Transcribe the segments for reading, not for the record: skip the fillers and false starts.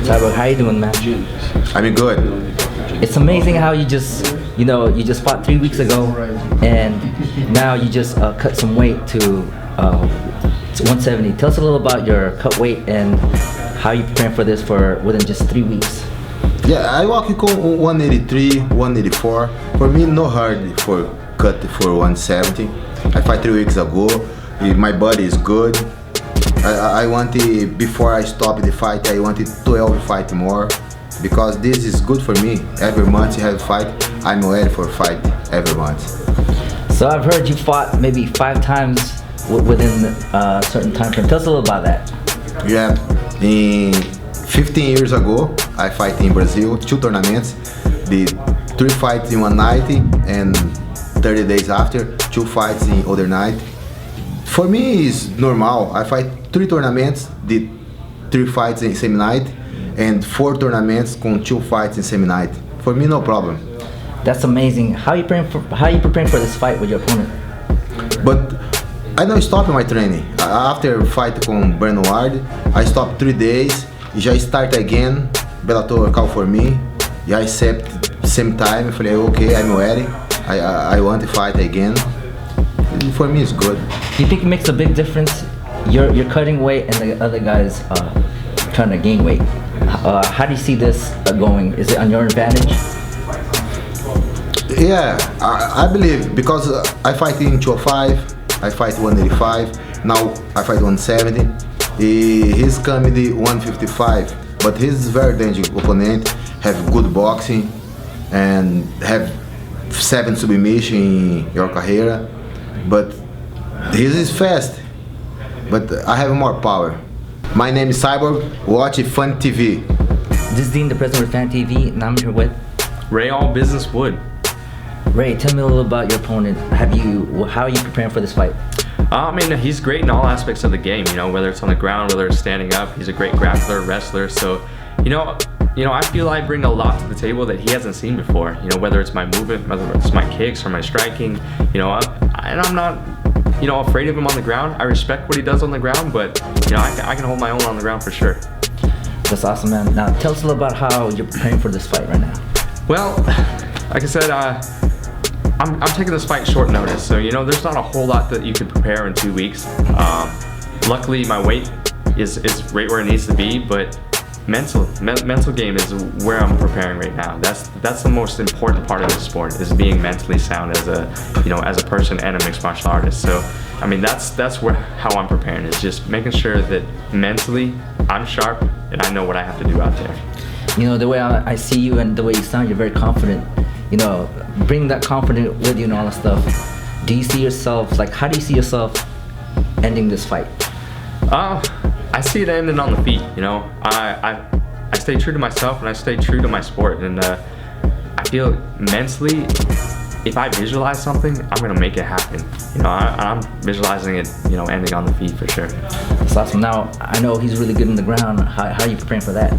Cyborg, how you doing, man? I'm good. It's amazing how you just, you just fought 3 weeks ago, and now you just cut some weight to 170. Tell us a little about your cut weight and how you preparing for this for within just 3 weeks. Yeah, I walk on 183, 184. For me, no hard for cut for 170. I fight 3 weeks ago. My body is good. I want it, before I stop the fight, I wanted 12 fight more because this is good for me. Every month you have a fight. I'm ready for a fight every month. So I've heard you fought maybe 5 times within a certain time frame. Tell us a little about that. Yeah, in 15 years ago, I fight in Brazil, 2 tournaments, the 3 fights in one night, and 30 days after, 2 fights in other night. For me, it's normal. I fight 3 tournaments, did 3 fights in same night, and 4 tournaments con 2 fights in same night. For me, no problem. That's amazing. How you preparing for this fight with your opponent? But I don't stop my training. After fight con Bernard, I stopped 3 days. Já start again. Bellator call for me. I accept same time. I falei, okay, I'm ready. I want to fight again. For me, it's good. Do you think it makes a big difference? You're cutting weight and the other guys trying to gain weight. How do you see this going? Is it on your advantage? Yeah, I believe because I fight in 205, I fight 185, now I fight 170. He's coming to 155, but he's very dangerous opponent, have good boxing and have 7 submission in your career, but this is fast, but I have more power. My name is Cyborg, watch Fan TV. This is Dean, the president of Fan TV, and I'm here with Ray All Business Wood. Ray, tell me a little about your opponent. How are you preparing for this fight? I mean, he's great in all aspects of the game, whether it's on the ground, whether it's standing up. He's a great grappler, wrestler. So, I feel I bring a lot to the table that he hasn't seen before. Whether it's my movement, whether it's my kicks or my striking, and I'm not, afraid of him on the ground. I respect what he does on the ground, but, I can hold my own on the ground for sure. That's awesome, man. Now, tell us a little about how you're preparing for this fight right now. Well, like I said, I'm taking this fight short notice, so there's not a whole lot that you can prepare in 2 weeks. Luckily, my weight is right where it needs to be, but mental game is where I'm preparing right now. That's the most important part of this sport, is being mentally sound as a person and a mixed martial artist. So, I mean, that's how I'm preparing, is just making sure that mentally I'm sharp and I know what I have to do out there. The way I see you and the way you sound, you're very confident. Bring that confidence with you and all that stuff. Do you see yourself, how do you see yourself ending this fight? I see it ending on the feet, I stay true to myself and I stay true to my sport, and I feel mentally, if I visualize something, I'm gonna make it happen. I'm visualizing it, ending on the feet for sure. That's awesome. Now, I know he's really good in the ground. How are you preparing for that?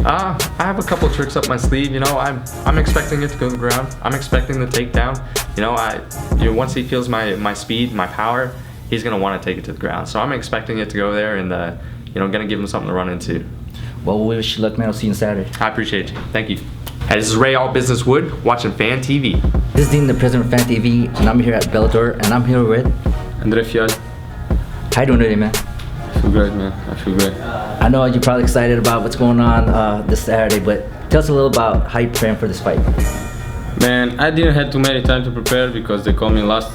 I have a couple tricks up my sleeve. I'm expecting it to go to the ground. I'm expecting the takedown. Once he feels my speed, my power, he's gonna want to take it to the ground. So I'm expecting it to go there, and gonna give him something to run into. Well, we wish you luck, man. I'll see you on Saturday. I appreciate you. Thank you. Hey, this is Ray All Business Wood, watching Fan TV. This is Dean, the president of Fan TV, and I'm here at Bellator, and I'm here with Andre Fial. How you doing today, man? I feel great, man. I feel great. I know you're probably excited about what's going on this Saturday, but tell us a little about how you're preparing for this fight. Man, I didn't have too many time to prepare because they called me last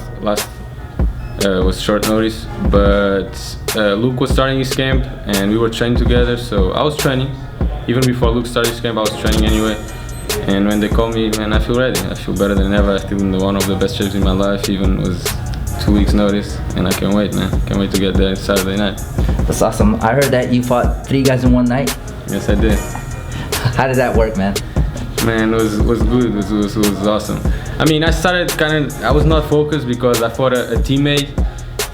was short notice. But Luke was starting his camp and we were training together, so I was training. Even before Luke started his camp, I was training anyway. And when they called me, man, I feel ready. I feel better than ever. I feel in one of the best shapes in my life. Even was 2 weeks notice, and I can't wait, man. Can't wait to get there Saturday night. That's awesome. I heard that you fought 3 guys in one night. Yes, I did. How did that work, man? Man, it was good. It was awesome. I mean, I started I was not focused because I fought a teammate,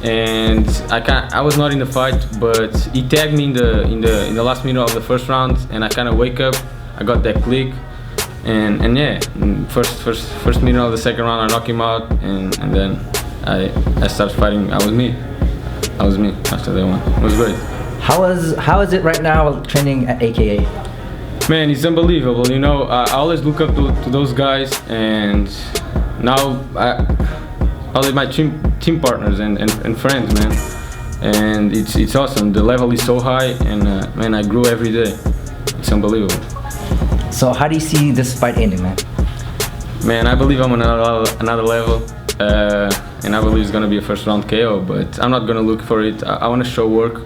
and I was not in the fight, but he tagged me in the last minute of the first round, and I kind of wake up. I got that click, and yeah, first minute of the second round, I knock him out, and then I started fighting. I was me after that one. It was great. How is it right now training at AKA? Man, it's unbelievable. You know, I always look up to those guys, and now I like my team partners and friends, man. And it's awesome. The level is so high, and man, I grew every day. It's unbelievable. So how do you see this fight ending, man? Man, I believe I'm on another level, and I believe it's gonna be a first round KO. But I'm not gonna look for it. I want to show work.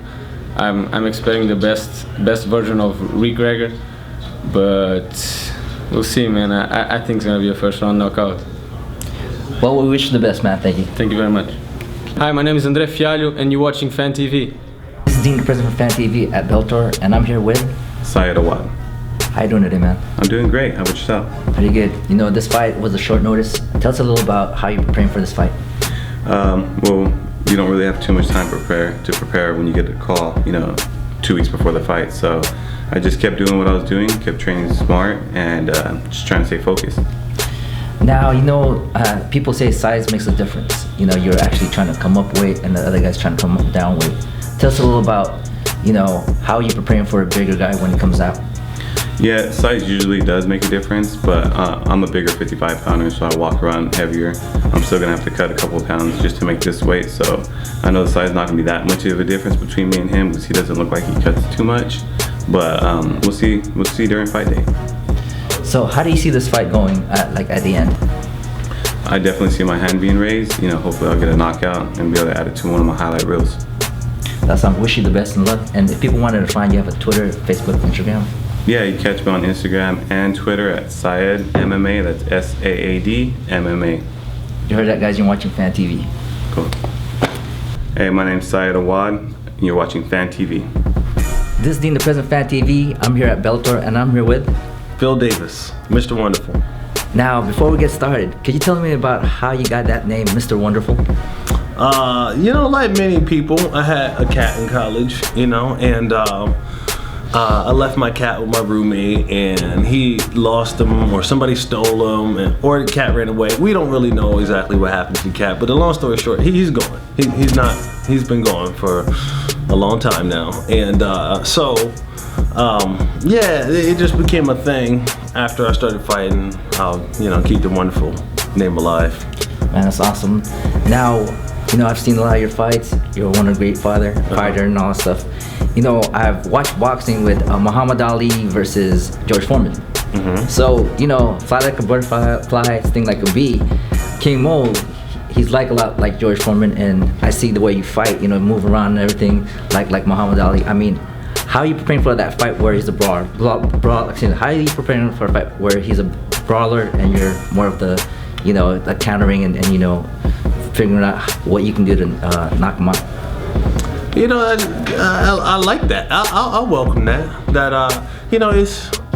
I'm expecting the best version of Rick Greger, but we'll see, man. I think it's gonna be a first round knockout. Well, we wish you the best, man. Thank you. Thank you very much. Hi, my name is André Fialho, and you're watching Fan TV. This is Dean, the president of Fan TV at Bellator, and I'm here with... Syed Awad. How you doing today, man? I'm doing great. How about yourself? Pretty good. You know, this fight was a short notice. Tell us a little about how you're preparing for this fight. Well, you don't really have too much time to prepare when you get a call, 2 weeks before the fight. So I just kept doing what I was doing, kept training smart, and just trying to stay focused. Now, people say size makes a difference. You're actually trying to come up weight and the other guy's trying to come down weight. Tell us a little about, how you're preparing for a bigger guy when he comes out. Yeah, size usually does make a difference, but I'm a bigger 55 pounder, so I walk around heavier. I'm still gonna have to cut a couple pounds just to make this weight, so I know the size is not gonna be that much of a difference between me and him because he doesn't look like he cuts too much. But we'll see during fight day. So how do you see this fight going at the end? I definitely see my hand being raised. Hopefully I'll get a knockout and be able to add it to one of my highlight reels. That's I wish you the best in luck. And if people wanted to find you, have a Twitter, Facebook, Instagram? Yeah, you catch me on Instagram and Twitter at Syed MMA. That's SAAD MMA. You heard that, guys? You're watching Fan TV. Cool. Hey, my name's Syed Awad, and you're watching Fan TV. This is Dean, the president of Fan TV. I'm here at Bellator, and I'm here with... Phil Davis, Mr. Wonderful. Now, before we get started, could you tell me about how you got that name, Mr. Wonderful? Like many people, I had a cat in college, and I left my cat with my roommate, and he lost him, or somebody stole him, or the cat ran away. We don't really know exactly what happened to the cat, but the long story short, he's gone. He's been gone for a long time now, and it just became a thing after I started fighting. I'll, keep the wonderful name alive. Man, that's awesome. Now, I've seen a lot of your fights. You're one of a great fighter and all that stuff. I've watched boxing with Muhammad Ali versus George Foreman. Mm-hmm. So, fly like a butterfly, sting like a bee. King Mo, he's a lot like George Foreman, and I see the way you fight, move around and everything, like Muhammad Ali. I mean, how are you preparing for that fight where he's a brawler? How are you preparing for a fight where he's a brawler and you're more of the, the countering and figuring out what you can do to knock him out? I like that. I'll welcome that.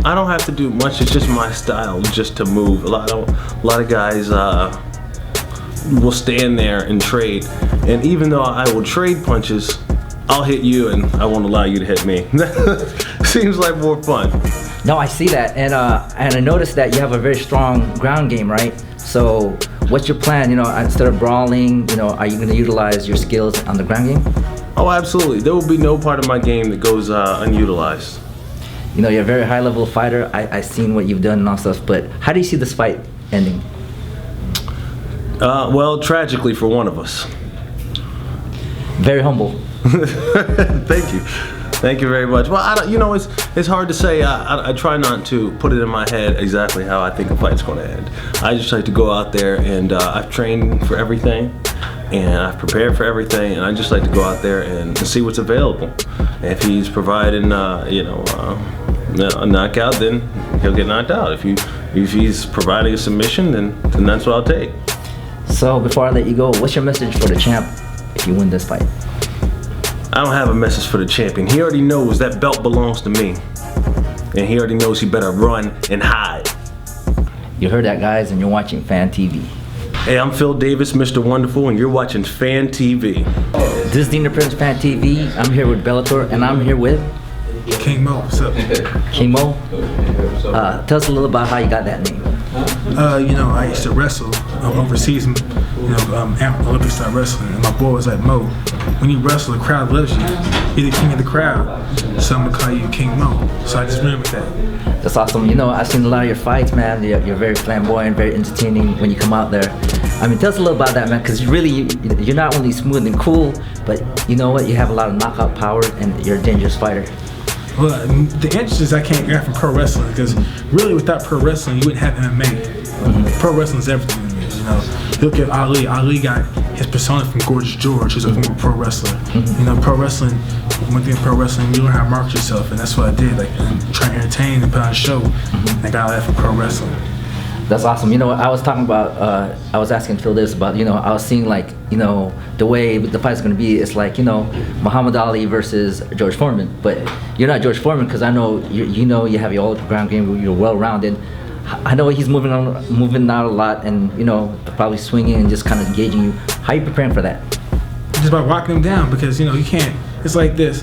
I don't have to do much. It's just my style, just to move. A lot of guys will stand there and trade, and even though I will trade punches, I'll hit you and I won't allow you to hit me. Seems like more fun. No, I see that, and I noticed that you have a very strong ground game, right? So, what's your plan? Instead of brawling, are you going to utilize your skills on the ground game? Oh, absolutely. There will be no part of my game that goes unutilized. You're a very high level fighter. I've seen what you've done and all stuff, but how do you see this fight ending? Well, tragically for one of us. Very humble. Thank you very much. Well, it's hard to say. I try not to put it in my head exactly how I think a fight's going to end. I just like to go out there, and I've trained for everything, and I've prepared for everything, and I just like to go out there and see what's available. If he's providing, a knockout, then he'll get knocked out. If he's providing a submission, then that's what I'll take. So before I let you go, what's your message for the champ if you win this fight? I don't have a message for the champion. He already knows that belt belongs to me. And he already knows he better run and hide. You heard that, guys, and you're watching Fan TV. Hey, I'm Phil Davis, Mr. Wonderful, and you're watching Fan TV. This is Dean, the Prince, Fan TV. I'm here with Bellator, and I'm here with... King Mo, what's up? King Mo, tell us a little about how you got that name. I used to wrestle overseas, Olympic style wrestling, and my boy was like, Mo, when you wrestle, the crowd loves you. You're the king of the crowd. So I'm gonna call you King Mo. So I just remember that. That's awesome. You know, I've seen a lot of your fights, man. You're very flamboyant, very entertaining when you come out there. I mean, tell us a little about that, man, because you're not only smooth and cool, but you know what? You have a lot of knockout power, and you're a dangerous fighter. Well, the answer I can't get from pro wrestling, because really without pro wrestling, you wouldn't have MMA. Pro wrestling is everything to me, you know. Look at Ali. Ali got his persona from Gorgeous George, who's a former pro wrestler. You know, pro wrestling, one thing in pro wrestling, you learn how to market yourself, and that's what I did. Like, try to entertain and put on a show. I got all that from pro wrestling. That's awesome. You know, I was talking about, I was asking Phil this about, you know, I was seeing like, you know, the way the fight's going to be, it's like, you know, Muhammad Ali versus George Foreman. But you're not George Foreman, because I know, you know, you have your all-ground game, you're well-rounded. I know he's moving out a lot, and, you know, probably swinging and just kind of engaging you. How are you preparing for that? Just by walking him down, because, you know, he can't, it's like this.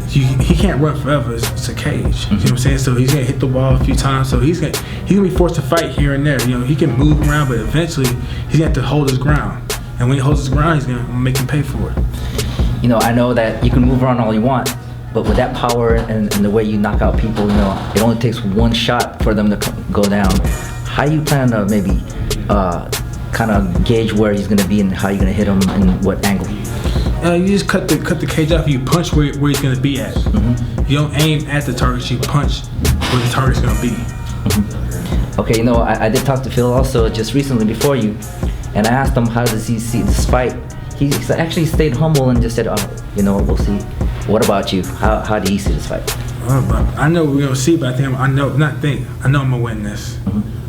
He can't run forever. It's a cage. You know what I'm saying? So he's gonna hit the wall a few times. So he's gonna be forced to fight here and there. You know, he can move around, but eventually he's gonna have to hold his ground. And when he holds his ground, he's gonna make him pay for it. You know, I know that you can move around all you want, but with that power and the way you knock out people, you know, it only takes one shot for them to go down. How you plan to maybe kind of gauge where he's gonna be and how you're gonna hit him and what angle? You just cut the cage off. You punch where he's gonna be at. You don't aim at the target. You punch where the target's gonna be. Okay, you know, I did talk to Phil also just recently before you, and I asked him how does he see this fight. He actually stayed humble and just said, "Oh, you know, we'll see." What about you? How do you see this fight? I know we're gonna see, but I know I'm gonna win this.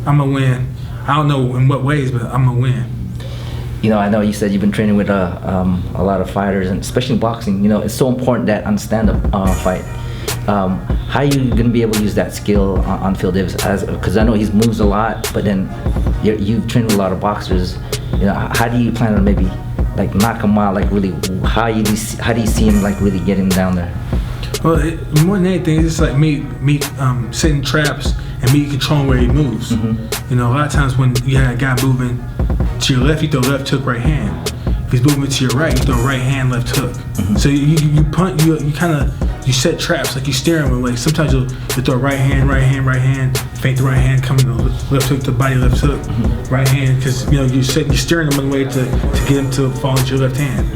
I'm gonna win. I don't know in what ways, but I'm gonna win. You know, I know you said you've been training with a lot of fighters, and especially boxing. You know, it's so important that on stand-up fight. How are you gonna be able to use that skill on Phil Davis? Because I know he moves a lot, but then you've trained with a lot of boxers. You know, how do you plan on maybe like knock him out? Like really, how do you see him like really getting down there? Well, more than anything, it's like me setting traps and me controlling where he moves. You know, a lot of times when you have a guy moving to your left, you throw left hook, right hand. If he's moving to your right, you throw right hand, left hook. So you punt, you set traps like you steer him away. Sometimes you throw right hand, feint the right hand, coming to left hook to body, left hook, right hand, because you know you're steering him in a way to get him to fall into your left hand.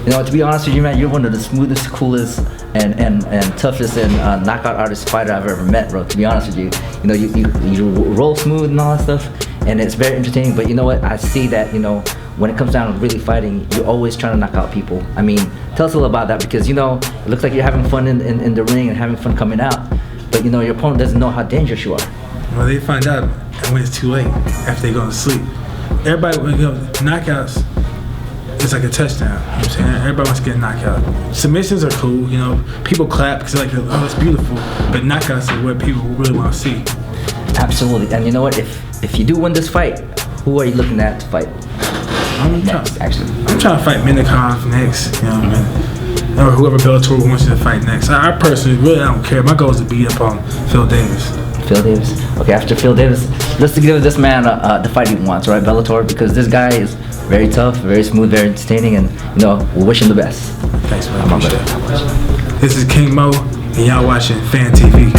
You know, to be honest with you, man, you're one of the smoothest, coolest, and toughest and knockout artist fighter I've ever met, bro. To be honest with you, you know, you roll smooth and all that stuff, and it's very entertaining. But you know what? I see that, you know, when it comes down to really fighting, you're always trying to knock out people. I mean, tell us a little about that, because you know, it looks like you're having fun in the ring and having fun coming out, but you know, your opponent doesn't know how dangerous you are. Well, they find out when it's too late, after they go to sleep. Everybody, you know, knockouts, it's like a touchdown. You know what I'm saying? Everybody wants to get a knockout. Submissions are cool, you know. People clap because they're like, oh, that's beautiful. But knockouts are what people really want to see. Absolutely. And you know what? If you do win this fight, who are you looking at to fight next? I'm trying to fight Minikov next, you know what I mean? Or whoever Bellator wants you to fight next. I personally really don't care. My goal is to beat up on Phil Davis. Phil Davis. Okay, after Phil Davis, let's give this man the fight he wants, right? Bellator, because this guy is very tough, very smooth, very entertaining, and you know, we wish him the best. Thanks, man. Appreciate it. This is King Mo, and y'all watching Fan TV.